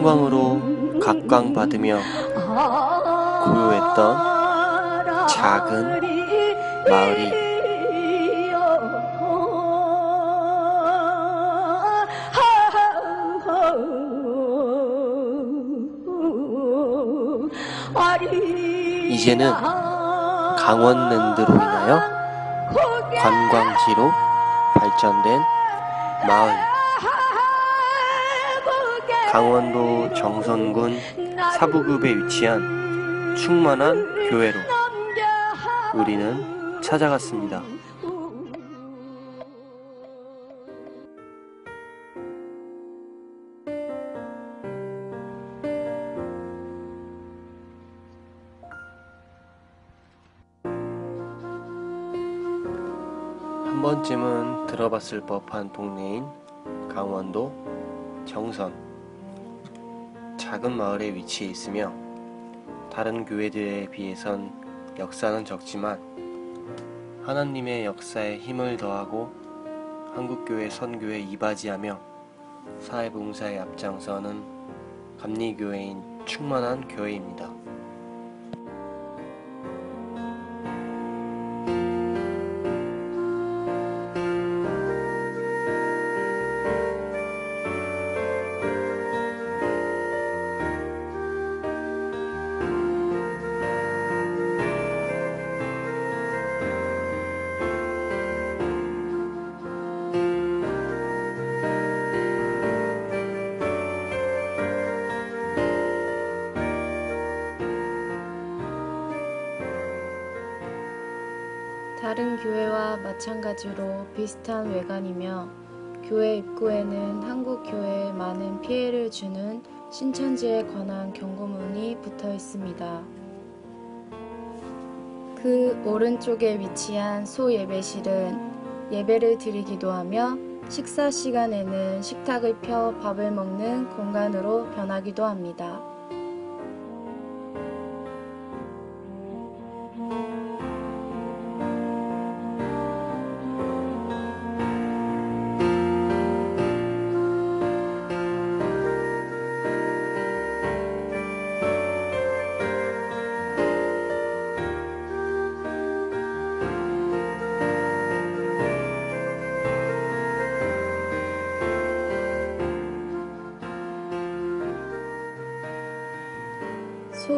풍광으로 각광받으며 고요했던 작은 마을이 이제는 강원랜드로 인하여 관광지로 발전된 마을, 강원도 정선군 사부급에 위치한 충만한 교회로 우리는 찾아갔습니다. 한 번쯤은 들어봤을 법한 동네인 강원도 정선. 작은 마을에 위치해 있으며 다른 교회들에 비해선 역사는 적지만 하나님의 역사에 힘을 더하고 한국교회 선교에 이바지하며 사회봉사에 앞장서는 감리교회인 충만한 교회입니다. 다른 교회와 마찬가지로 비슷한 외관이며 교회 입구에는 한국 교회에 많은 피해를 주는 신천지에 관한 경고문이 붙어 있습니다. 그 오른쪽에 위치한 소예배실은 예배를 드리기도 하며 식사 시간에는 식탁을 펴 밥을 먹는 공간으로 변하기도 합니다.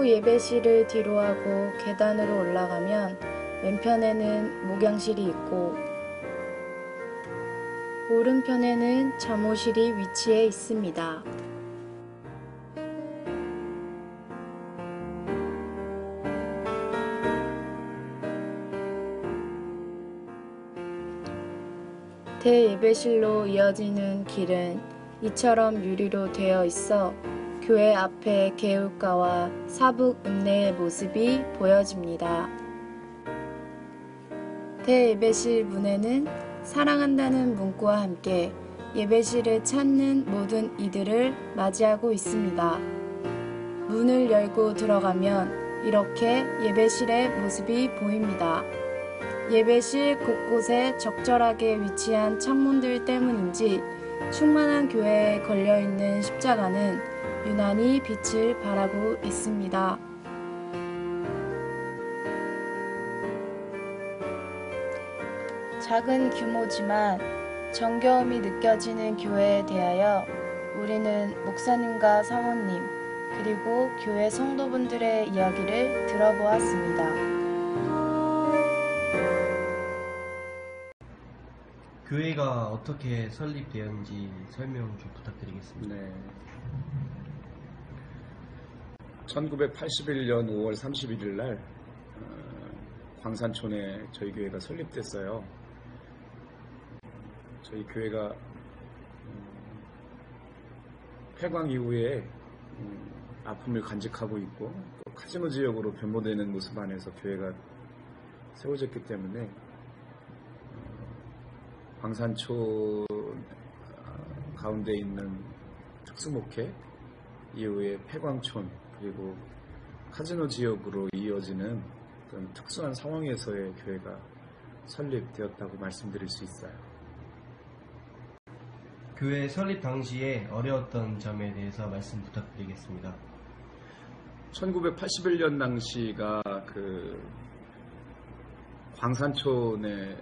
소예배실을 뒤로하고 계단으로 올라가면 왼편에는 목양실이 있고 오른편에는 잠옷실이 위치해 있습니다. 대예배실로 이어지는 길은 이처럼 유리로 되어 있어 교회 앞에 개울가와 사북 읍내의 모습이 보여집니다. 대예배실 문에는 사랑한다는 문구와 함께 예배실을 찾는 모든 이들을 맞이하고 있습니다. 문을 열고 들어가면 이렇게 예배실의 모습이 보입니다. 예배실 곳곳에 적절하게 위치한 창문들 때문인지 충만한 교회에 걸려있는 십자가는 유난히 빛을 발하고 있습니다. 작은 규모지만 정겨움이 느껴지는 교회에 대하여 우리는 목사님과 사모님 그리고 교회 성도분들의 이야기를 들어보았습니다. 교회가 어떻게 설립되었는지 설명 좀 부탁드리겠습니다. 네. 1981년 5월 31일 날 광산촌에 저희 교회가 설립됐어요. 저희 교회가 폐광 이후에 아픔을 간직하고 있고 또 카지노 지역으로 변모되는 모습 안에서 교회가 세워졌기 때문에 광산촌 가운데 있는 특수목회 이후에 폐광촌 그리고 카지노 지역으로 이어지는 그런 특수한 상황에서의 교회가 설립되었다고 말씀드릴 수 있어요. 교회 설립 당시에 어려웠던 점에 대해서 말씀 부탁드리겠습니다. 1981년 당시가 그 광산촌에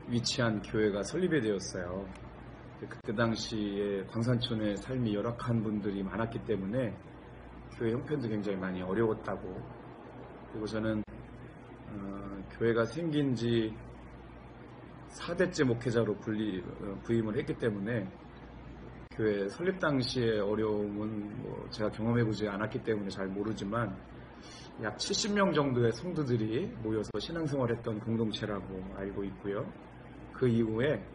위치한 교회가 설립이 되었어요. 그때 당시에 광산촌의 삶이 열악한 분들이 많았기 때문에 교회 형편도 굉장히 많이 어려웠다고. 그리고 저는 교회가 생긴 지 4대째 목회자로 부임을 했기 때문에 교회 설립 당시의 어려움은 뭐 제가 경험해보지 않았기 때문에 잘 모르지만 약 70명 정도의 성도들이 모여서 신앙생활했던 공동체라고 알고 있고요. 그 이후에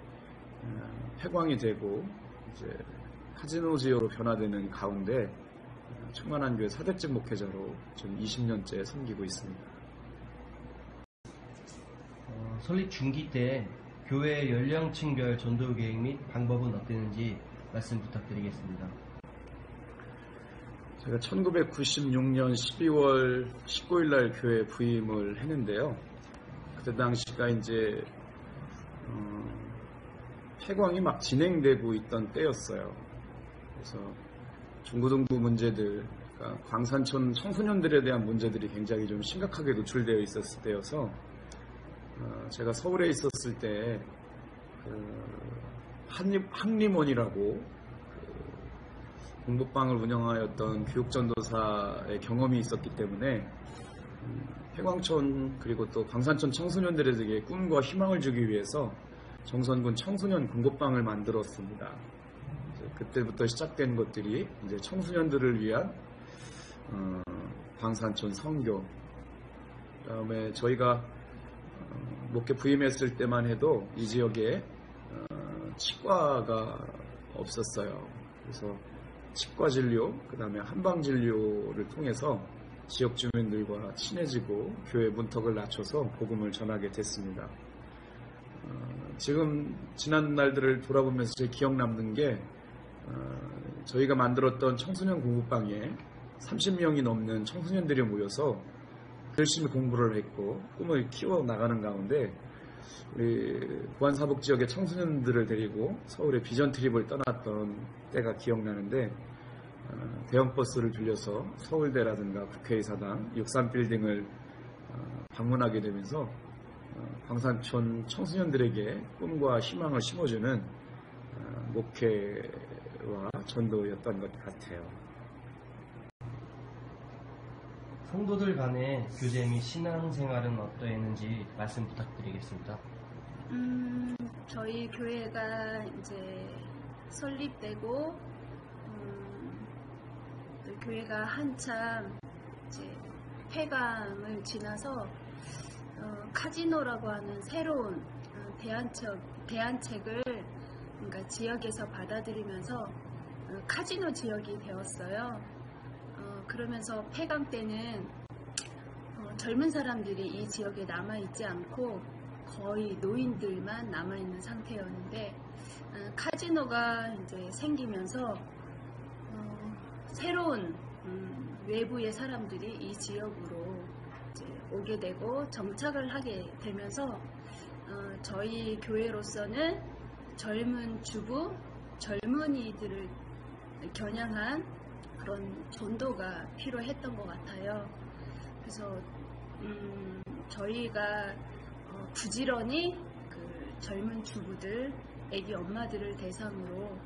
폐광이 되고 이제 카지노 지역으로 변화되는 가운데 충만한 교회 4대째 목회자로 지금 20년째 섬기고 있습니다. 설립 중기 때 교회 연령층별 전도 계획 및 방법은 어땠는지 말씀 부탁드리겠습니다. 제가 1996년 12월 19일 날 교회 부임을 했는데요. 그때 당시가 이제 폐광이 막 진행되고 있던 때였어요. 그래서 중고등부 문제들, 그러니까 광산촌 청소년들에 대한 문제들이 굉장히 좀 심각하게 노출되어 있었을 때여서 제가 서울에 있었을 때 한림원이라고 공부방을 운영하였던 교육전도사의 경험이 있었기 때문에 폐광촌 그리고 또 광산촌 청소년들에게 꿈과 희망을 주기 위해서 정선군 청소년 공부방을 만들었습니다. 그때부터 시작된 것들이 이제 청소년들을 위한 광산촌 선교. 그다음에 저희가 목회 부임했을 때만 해도 이 지역에 치과가 없었어요. 그래서 치과 진료, 그 다음에 한방 진료를 통해서 지역 주민들과 친해지고 교회 문턱을 낮춰서 복음을 전하게 됐습니다. 지금 지난 날들을 돌아보면서 제 기억 남는 게 저희가 만들었던 청소년 공부방에 30명이 넘는 청소년들이 모여서 열심히 공부를 했고 꿈을 키워나가는 가운데 우리 부안사북 지역의 청소년들을 데리고 서울에 비전 트립을 떠났던 때가 기억나는데 대형 버스를 빌려서 서울대라든가 국회의사당, 63빌딩을 방문하게 되면서 광산촌 청소년들에게 꿈과 희망을 심어주는 목회와 전도였던 것 같아요. 성도들 간의 교제 및 신앙생활은 어떠했는지 말씀 부탁드리겠습니다. 저희 교회가 이제 설립되고 교회가 한참 이제 폐광을 지나서 카지노라고 하는 새로운 대안책을 그러니까 지역에서 받아들이면서 카지노 지역이 되었어요. 그러면서 폐광 때는 젊은 사람들이 이 지역에 남아있지 않고 거의 노인들만 남아있는 상태였는데 카지노가 이제 생기면서 새로운 외부의 사람들이 이 지역으로 이제 오게 되고 정착을 하게 되면서 저희 교회로서는 젊은 주부, 젊은이들을 겨냥한 그런 전도가 필요했던 것 같아요. 그래서 저희가 부지런히 그 젊은 주부들, 아기 엄마들을 대상으로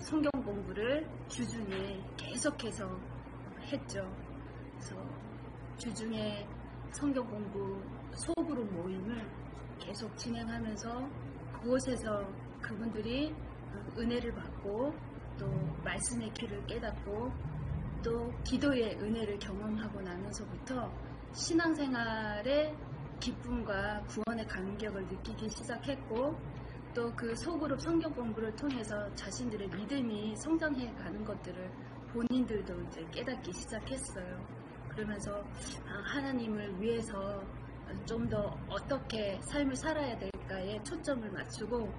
성경 공부를 주중에 계속해서 했죠. 그래서 주중에 성경 공부 소그룹 모임을 계속 진행하면서 그곳에서 그분들이 은혜를 받고 또 말씀의 길을 깨닫고 또 기도의 은혜를 경험하고 나면서부터 신앙생활의 기쁨과 구원의 감격을 느끼기 시작했고 또 그 소그룹 성경 공부를 통해서 자신들의 믿음이 성장해 가는 것들을 본인들도 이제 깨닫기 시작했어요. 그러면서 하나님을 위해서 좀 더 어떻게 삶을 살아야 될까에 초점을 맞추고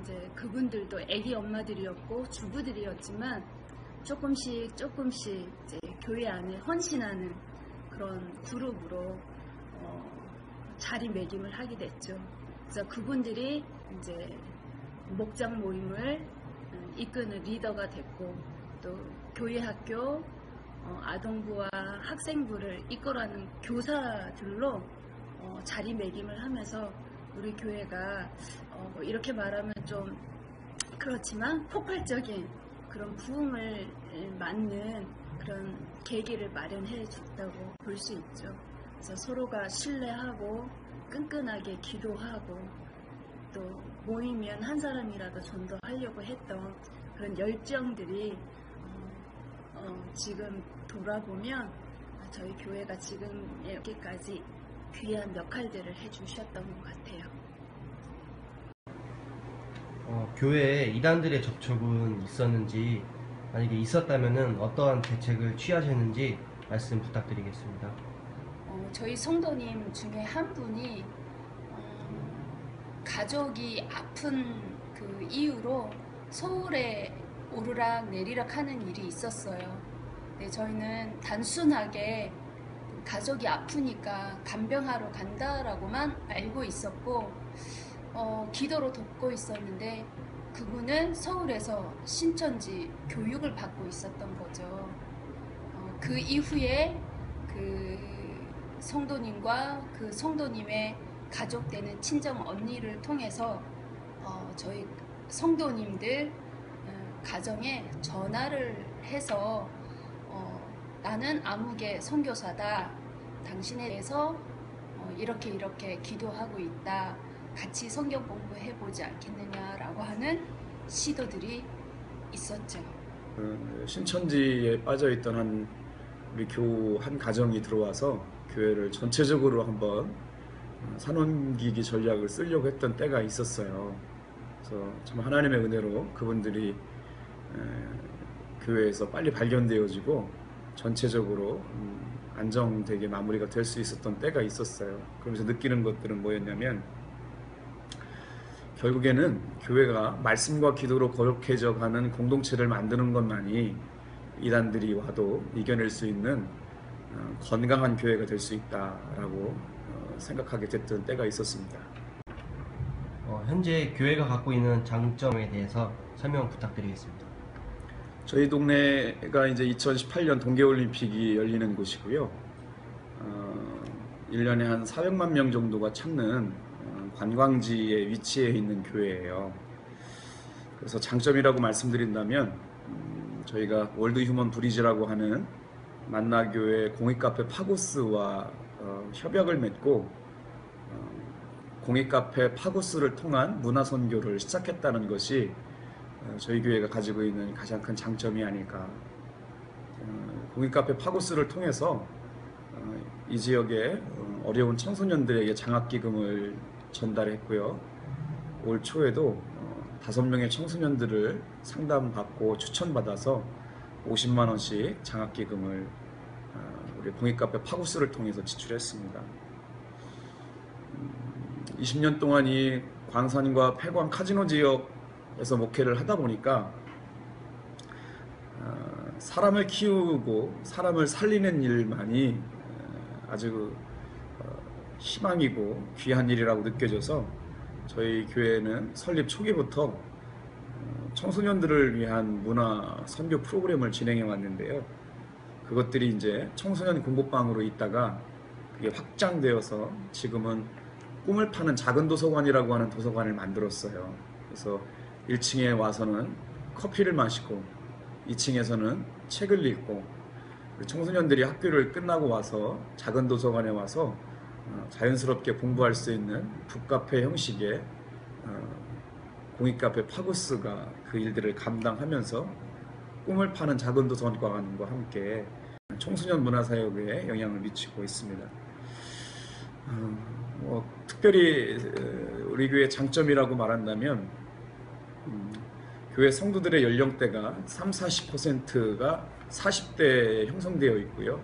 이제 그분들도 아기 엄마들이었고 주부들이었지만 조금씩 이제 교회 안에 헌신하는 그런 그룹으로 자리매김을 하게 됐죠. 그래서 그분들이 이제 목장 모임을 이끄는 리더가 됐고, 또 교회 학교 아동부와 학생부를 이끌어가는 교사들로 자리매김을 하면서 우리 교회가 이렇게 말하면 좀 그렇지만 폭발적인 그런 부흥을 맞는 그런 계기를 마련해 줬다고 볼 수 있죠. 그래서 서로가 신뢰하고 끈끈하게 기도하고 또 모이면 한 사람이라도 전도하려고 했던 그런 열정들이 지금 돌아보면 저희 교회가 지금 여기까지 귀한 역할들을 해주셨던 것 같아요. 교회에 이단들의 접촉은 있었는지, 만약에 있었다면 어떠한 대책을 취하셨는지 말씀 부탁드리겠습니다. 저희 성도님 중에 한 분이 가족이 아픈 그 이유로 서울에 오르락 내리락 하는 일이 있었어요. 네, 저희는 단순하게 가족이 아프니까 간병하러 간다라고만 알고 있었고 기도로 돕고 있었는데, 그분은 서울에서 신천지 교육을 받고 있었던 거죠. 그 이후에 그 성도님과 그 성도님의 가족 되는 친정 언니를 통해서 저희 성도님들 가정에 전화를 해서 나는 아무개 선교사다, 당신에 대해서 이렇게 기도하고 있다, 같이 성경 공부해보지 않겠느냐라고 하는 시도들이 있었죠. 신천지에 빠져있던 우리 한 가정이 들어와서 교회를 전체적으로 한번 산원기기 전략을 쓰려고 했던 때가 있었어요. 그래서 참 하나님의 은혜로 그분들이 교회에서 빨리 발견되어지고 전체적으로 안정되게 마무리가 될 수 있었던 때가 있었어요. 그러면서 느끼는 것들은 뭐였냐면, 결국에는 교회가 말씀과 기도로 거룩해져 가는 공동체를 만드는 것만이 이단들이 와도 이겨낼 수 있는 건강한 교회가 될 수 있다라고 생각하게 됐던 때가 있었습니다. 현재 교회가 갖고 있는 장점에 대해서 설명 부탁드리겠습니다. 저희 동네가 이제 2018년 동계올림픽이 열리는 곳이고요. 1년에 한 400만 명 정도가 찾는 관광지에 위치해 있는 교회예요. 그래서 장점이라고 말씀드린다면, 저희가 월드 휴먼 브리지라고 하는 만나교회 공익카페 파고스와 협약을 맺고 공익카페 파고스를 통한 문화선교를 시작했다는 것이 저희 교회가 가지고 있는 가장 큰 장점이 아닐까. 공익카페 파고스를 통해서 이 지역의 어려운 청소년들에게 장학기금을 전달했고요. 올 초에도 5명의 청소년들을 상담받고 추천받아서 50만 원씩 장학기금을 우리 공익카페 파고스를 통해서 지출했습니다. 20년 동안 이 광산과 폐광 카지노 지역에서 목회를 하다 보니까 사람을 키우고 사람을 살리는 일만이 아주 희망이고 귀한 일이라고 느껴져서 저희 교회는 설립 초기부터 청소년들을 위한 문화 선교 프로그램을 진행해 왔는데요. 그것들이 이제 청소년 공부방으로 있다가 그게 확장되어서 지금은 꿈을 파는 작은 도서관이라고 하는 도서관을 만들었어요. 그래서 1층에 와서는 커피를 마시고 2층에서는 책을 읽고, 청소년들이 학교를 끝나고 와서 작은 도서관에 와서 자연스럽게 공부할 수 있는 북카페 형식의 공익카페 파고스가 그 일들을 감당하면서 꿈을 파는 작은 도서관과 함께 청소년 문화사역에 영향을 미치고 있습니다. 특별히 우리 교회 장점이라고 말한다면, 교회 성도들의 연령대가 30-40%가 40대에 형성되어 있고요.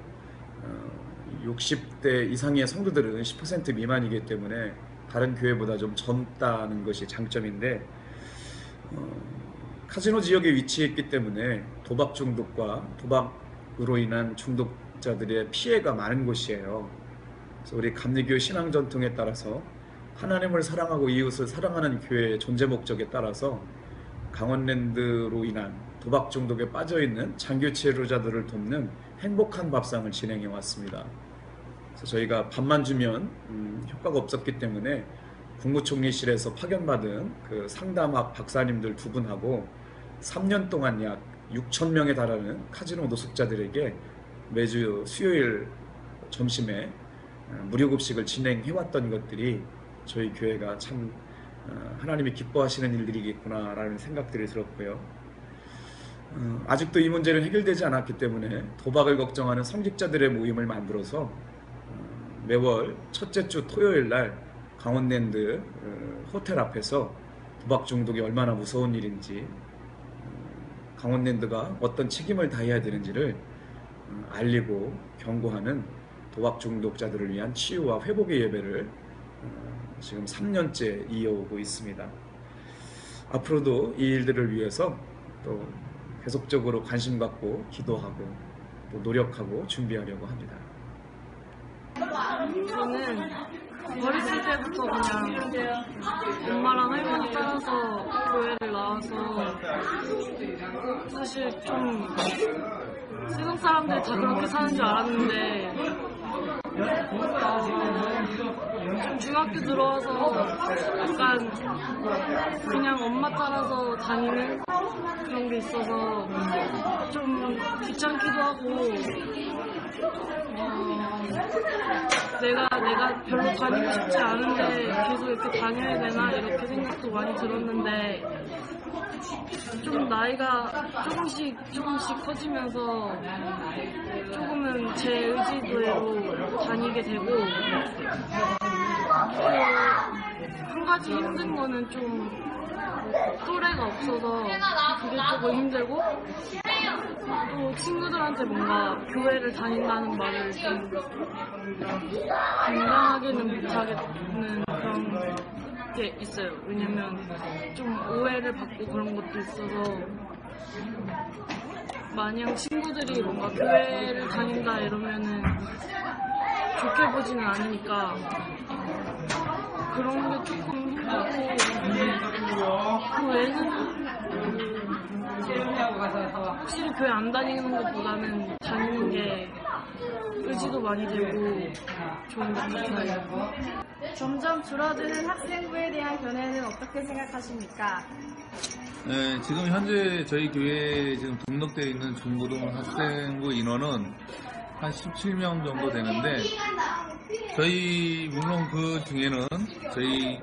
60대 이상의 성도들은 10% 미만이기 때문에 다른 교회보다 좀 젊다는 것이 장점인데, 카지노 지역에 위치했기 때문에 도박 중독과 도박으로 인한 중독자들의 피해가 많은 곳이에요. 그래서 우리 감리교 신앙 전통에 따라서 하나님을 사랑하고 이웃을 사랑하는 교회의 존재 목적에 따라서 강원랜드로 인한 도박 중독에 빠져있는 장교 체류자들을 돕는 행복한 밥상을 진행해 왔습니다. 그래서 저희가 밥만 주면 효과가 없었기 때문에 국무총리실에서 파견받은 그 상담학 박사님들 2분하고 3년 동안 약 6,000명에 달하는 카지노 노숙자들에게 매주 수요일 점심에 무료급식을 진행해왔던 것들이 저희 교회가 참 하나님이 기뻐하시는 일들이겠구나라는 생각들이 들었고요. 아직도 이 문제는 해결되지 않았기 때문에 도박을 걱정하는 성직자들의 모임을 만들어서 매월 첫째 주 토요일 날 강원랜드 호텔 앞에서 도박 중독이 얼마나 무서운 일인지, 강원랜드가 어떤 책임을 다해야 되는지를 알리고 경고하는 도박 중독자들을 위한 치유와 회복의 예배를 지금 3년째 이어오고 있습니다. 앞으로도 이 일들을 위해서 또 계속적으로 관심 갖고 기도하고 또 노력하고 준비하려고 합니다. 저는 어렸을 때부터 그냥 엄마랑 할머니 따라서 교회를 나와서 사실 좀 세상 사람들이 다 그렇게 사는 줄 알았는데 좀 중학교 들어와서 약간 그냥 엄마 따라서 다니는 그런 게 있어서 좀 귀찮기도 하고 내가 별로 다니고 싶지 않은데 계속 이렇게 다녀야 되나 이렇게 생각도 많이 들었는데 좀 나이가 조금씩 커지면서 조금은 제 의지대로 다니게 되고 또 한 가지 힘든 거는 좀 또래가 없어서 그게 조금 힘들고 또 친구들한테 뭔가 교회를 다닌다는 말을 좀 건강하게는 못하겠는 그런 게 있어요. 왜냐면 좀 오해를 받고 그런 것도 있어서 마냥 친구들이 뭔가 교회를 다닌다 이러면은 좋게 보지는 않으니까 그런 게 조금 힘들고 그 외에는 확실히 교회 안 다니는 것보다는 다니는 게 의지도 많이 되고 좋은 것 같아요. 점점 줄어드는 학생부에 대한 견해는 어떻게 생각하십니까? 네, 지금 현재 저희 교회에 지금 등록되어 있는 중고등 학생부 인원은 한 17명 정도 되는데 저희 물론 그 중에는 저희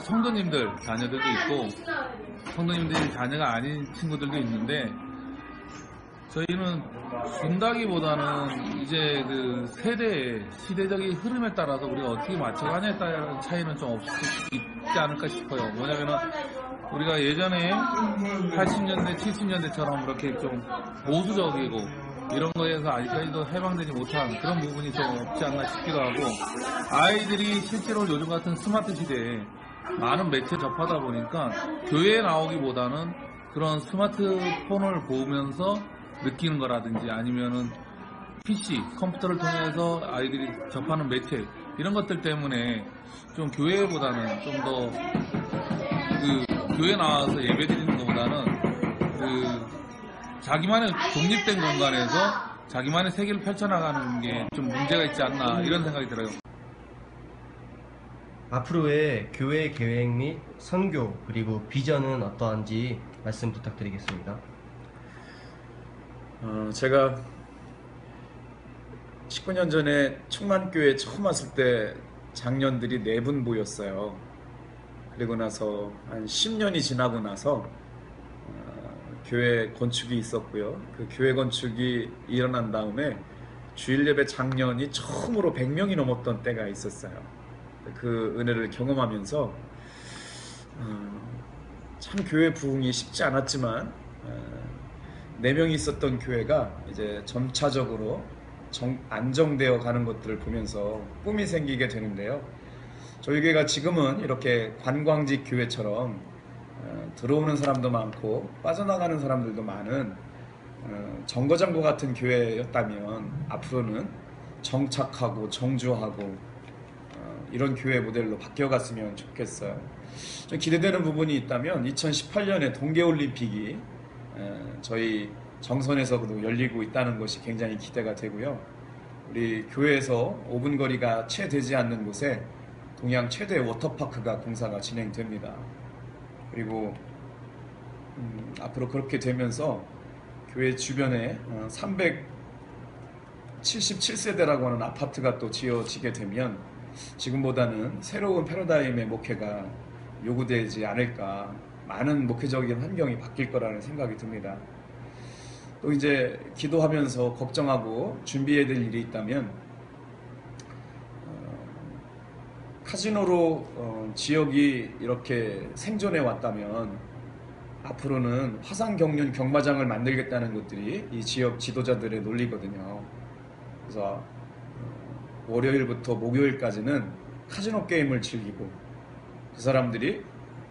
성도님들 자녀들도 있고 성도님들이 자녀가 아닌 친구들도 있는데 저희는 준다기보다는 이제 그 시대적인 흐름에 따라서 우리가 어떻게 맞춰가냐에 따른 차이는 좀 있지 않을까 싶어요. 뭐냐면은 우리가 예전에 80년대, 70년대처럼 그렇게 좀 보수적이고 이런 거에서 아직까지도 해방되지 못한 그런 부분이 좀 없지 않나 싶기도 하고 아이들이 실제로 요즘 같은 스마트 시대에 많은 매체 접하다 보니까 교회에 나오기보다는 그런 스마트폰을 보면서 느끼는 거라든지 아니면은 PC, 컴퓨터를 통해서 아이들이 접하는 매체 이런 것들 때문에 좀 교회보다는 좀 더 교회 나와서 예배 드리는 것보다는 자기만의 독립된 공간에서 자기만의 세계를 펼쳐나가는 게 좀 문제가 있지 않나 이런 생각이 들어요. 앞으로의 교회 계획 및 선교 그리고 비전은 어떠한지 말씀 부탁드리겠습니다. 제가 19년 전에 충만교회 처음 왔을 때 장년들이 4분 모였어요. 그리고 나서 한 10년이 지나고 나서 교회 건축이 있었고요. 그 교회 건축이 일어난 다음에 주일 예배 장년이 처음으로 100명이 넘었던 때가 있었어요. 그 은혜를 경험하면서 참 교회 부흥이 쉽지 않았지만 4명이 있었던 교회가 이제 점차적으로 안정되어 가는 것들을 보면서 꿈이 생기게 되는데요. 저희 교회가 지금은 이렇게 관광지 교회처럼 들어오는 사람도 많고 빠져나가는 사람들도 많은 정거장구 같은 교회였다면 앞으로는 정착하고 정주하고 이런 교회 모델로 바뀌어갔으면 좋겠어요. 좀 기대되는 부분이 있다면 2018년에 동계올림픽이 저희 정선에서도 열리고 있다는 것이 굉장히 기대가 되고요. 우리 교회에서 5분 거리가 채 되지 않는 곳에 동양 최대 워터파크가 공사가 진행됩니다. 그리고 앞으로 그렇게 되면서 교회 주변에 377세대라고 하는 아파트가 또 지어지게 되면 지금보다는 새로운 패러다임의 목회가 요구되지 않을까, 많은 목회적인 환경이 바뀔 거라는 생각이 듭니다. 또 이제 기도하면서 걱정하고 준비해야 될 일이 있다면 카지노로 지역이 이렇게 생존해 왔다면 앞으로는 화상 경륜 경마장을 만들겠다는 것들이 이 지역 지도자들의 논리거든요. 그래서 월요일부터 목요일까지는 카지노 게임을 즐기고 그 사람들이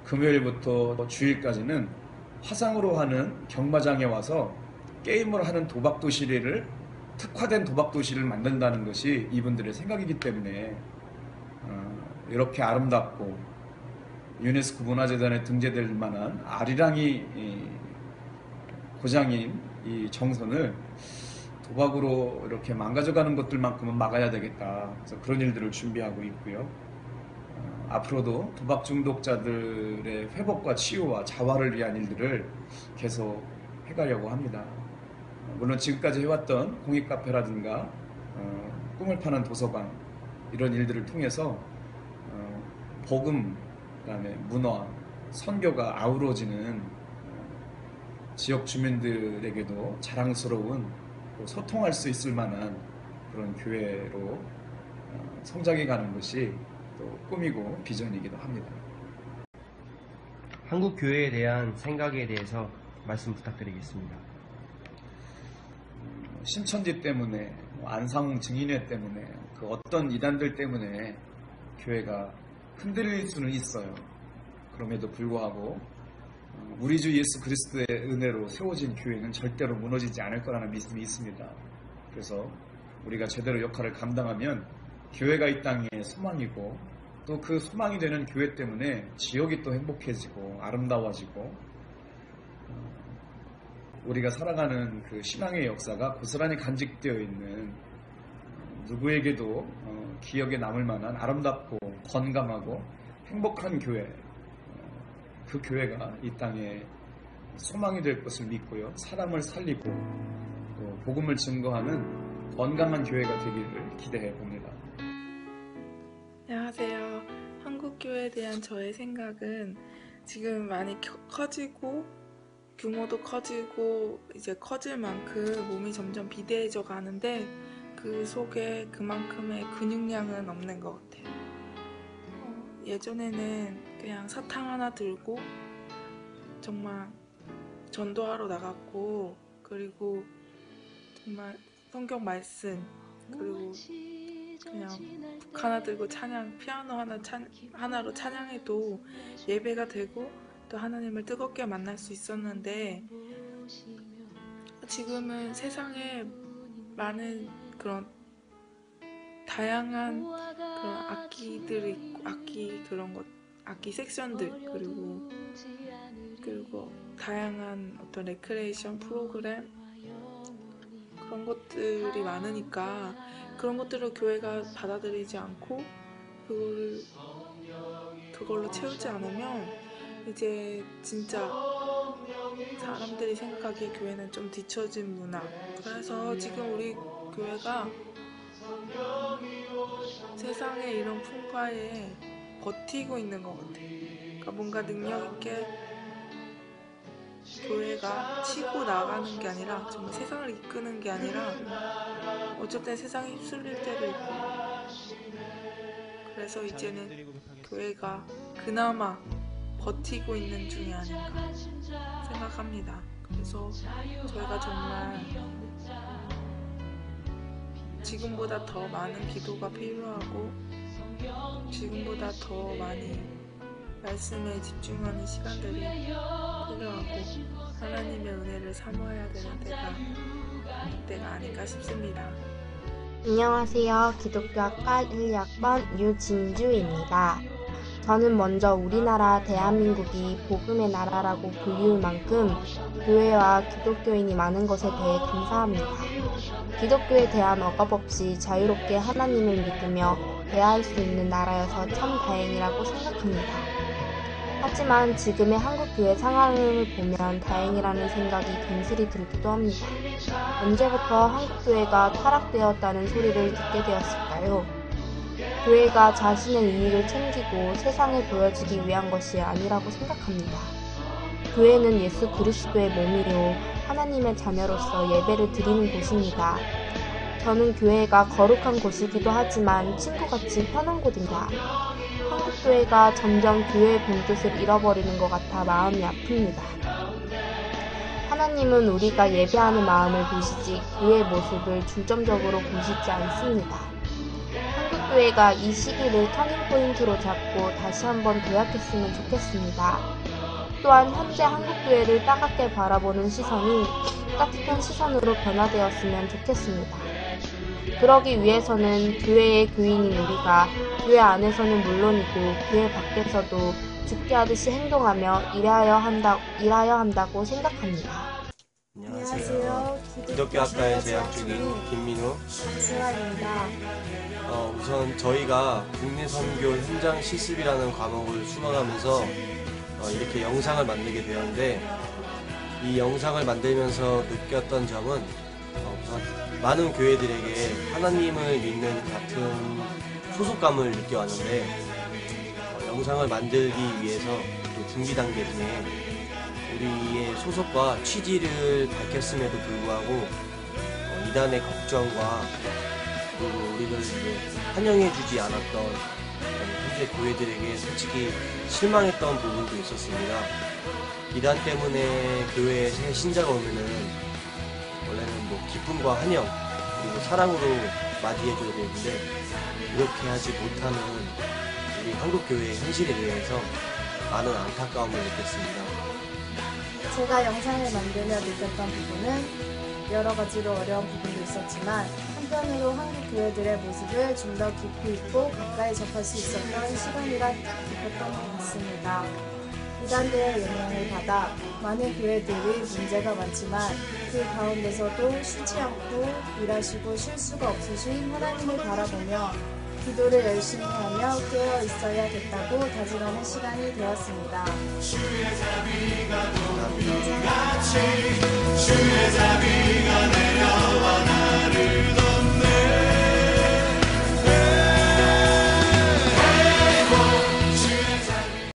금요일부터 주일까지는 화상으로 하는 경마장에 와서 게임을 하는 도박도시를, 특화된 도박도시를 만든다는 것이 이분들의 생각이기 때문에 이렇게 아름답고 유네스코 문화재단에 등재될 만한 아리랑이 고장인 이 정선을 도박으로 이렇게 망가져가는 것들만큼은 막아야 되겠다. 그래서 그런 일들을 준비하고 있고요. 앞으로도 도박 중독자들의 회복과 치유와 자활을 위한 일들을 계속 해가려고 합니다. 물론 지금까지 해왔던 공익카페라든가 꿈을 파는 도서관, 이런 일들을 통해서 복음, 그다음에 문화, 선교가 아우러지는 지역 주민들에게도 자랑스러운, 또 소통할 수 있을 만한 그런 교회로 성장해 가는 것이 또 꿈이고 비전이기도 합니다. 한국 교회에 대한 생각에 대해서 말씀 부탁드리겠습니다. 신천지 때문에, 안상 증인회 때문에, 그 어떤 이단들 때문에 교회가 흔들릴 수는 있어요. 그럼에도 불구하고 우리 주 예수 그리스도의 은혜로 세워진 교회는 절대로 무너지지 않을 거라는 믿음이 있습니다. 그래서 우리가 제대로 역할을 감당하면 교회가 이 땅의 소망이고, 또 그 소망이 되는 교회 때문에 지역이 또 행복해지고 아름다워지고, 우리가 살아가는 그 신앙의 역사가 고스란히 간직되어 있는 누구에게도 기억에 남을 만한 아름답고 건강하고 행복한 교회, 그 교회가 이 땅에 소망이 될 것을 믿고요. 사람을 살리고 또 복음을 증거하는 건강한 교회가 되기를 기대해 봅니다. 안녕하세요. 한국교회에 대한 저의 생각은 지금 많이 커지고 규모도 커지고 이제 커질 만큼 몸이 점점 비대해져 가는데 그 속에 그만큼의 근육량은 없는 것 같아요. 예전에는 그냥 사탕 하나 들고 정말 전도하러 나갔고, 그리고 정말 성경 말씀, 그리고 그냥 북 하나 들고 찬양, 피아노 하나로 찬양해도 예배가 되고 또 하나님을 뜨겁게 만날 수 있었는데, 지금은 세상에 많은 그런 다양한 그런 악기들이 있고, 악기 섹션들, 그리고 다양한 어떤 레크레이션 프로그램, 그런 것들이 많으니까 그런 것들을 교회가 받아들이지 않고 그걸로 채우지 않으면 이제 진짜 사람들이 생각하기에 교회는 좀 뒤처진 문화. 그래서 지금 우리 교회가 세상의 이런 풍파에 버티고 있는 것 같아요. 그러니까 뭔가 능력 있게 교회가 치고 나가는 게 아니라, 정말 세상을 이끄는 게 아니라, 어쩔 땐 세상에 휩쓸릴 때도 있고, 그래서 이제는 교회가 그나마 버티고 있는 중이 아닌가 생각합니다. 그래서 저희가 정말 지금보다 더 많은 기도가 필요하고, 지금보다 더 많이 말씀에 집중하는 시간들이 필요하고, 하나님의 은혜를 사모해야 되는 때가 아닌가 싶습니다. 안녕하세요. 기독교학과 1학번 유진주입니다. 저는 먼저 우리나라 대한민국이 복음의 나라라고 불리울 만큼 교회와 기독교인이 많은 것에 대해 감사합니다. 기독교에 대한 억압 없이 자유롭게 하나님을 믿으며 대화할 수 있는 나라여서 참 다행이라고 생각합니다. 하지만 지금의 한국교회 상황을 보면 다행이라는 생각이 괜스레 들기도 합니다. 언제부터 한국교회가 타락되었다는 소리를 듣게 되었을까요? 교회가 자신의 이익을 챙기고 세상에 보여지기 위한 것이 아니라고 생각합니다. 교회는 예수 그리스도의 몸이요 하나님의 자녀로서 예배를 드리는 곳입니다. 저는 교회가 거룩한 곳이기도 하지만 친구같이 편한 곳입니다. 한국교회가 점점 교회의 본뜻을 잃어버리는 것 같아 마음이 아픕니다. 하나님은 우리가 예배하는 마음을 보시지 교회의 모습을 중점적으로 보시지 않습니다. 한국교회가 이 시기를 터닝포인트로 잡고 다시 한번 도약했으면 좋겠습니다. 또한 현재 한국교회를 따갑게 바라보는 시선이 따뜻한 시선으로 변화되었으면 좋겠습니다. 그러기 위해서는 교회의 교인인 우리가 교회 안에서는 물론이고 교회 밖에서도 죽게 하듯이 행동하며 일하여 한다고 생각합니다. 안녕하세요. 기독교학과에 재학 중인 김민우 박수라입니다. 우선 저희가 국내 선교 현장 실습이라는 과목을 수강하면서 이렇게 영상을 만들게 되었는데, 이 영상을 만들면서 느꼈던 점은 우선 많은 교회들에게 하나님을 믿는 같은 소속감을 느껴왔는데, 영상을 만들기 위해서 또 준비 단계 중에 우리의 소속과 취지를 밝혔음에도 불구하고 이단의 걱정과 그리고 우리를 환영해주지 않았던 현재 교회들에게 솔직히 실망했던 부분도 있었습니다. 이단 때문에 교회에 새 신자가 오면은 원래는 기쁨과 환영 그리고 사랑으로 맞이해줘야 되는데 이렇게 하지 못하는 우리 한국교회의 현실에 대해서 많은 안타까움을 느꼈습니다. 제가 영상을 만들며 느꼈던 부분은 여러 가지로 어려운 부분도 있었지만 한편으로 한국 교회들의 모습을 좀 더 깊이 있고 가까이 접할 수 있었던 시간이라 뜻깊었던 것 같습니다. 이단들의 영향을 받아 많은 교회들이 문제가 많지만 그 가운데서도 쉬지 않고 일하시고 쉴 수가 없으신 하나님을 바라보며 기도를 열심히 하며 깨어 있어야겠다고 다짐하는 시간이 되었습니다. 감사합니다.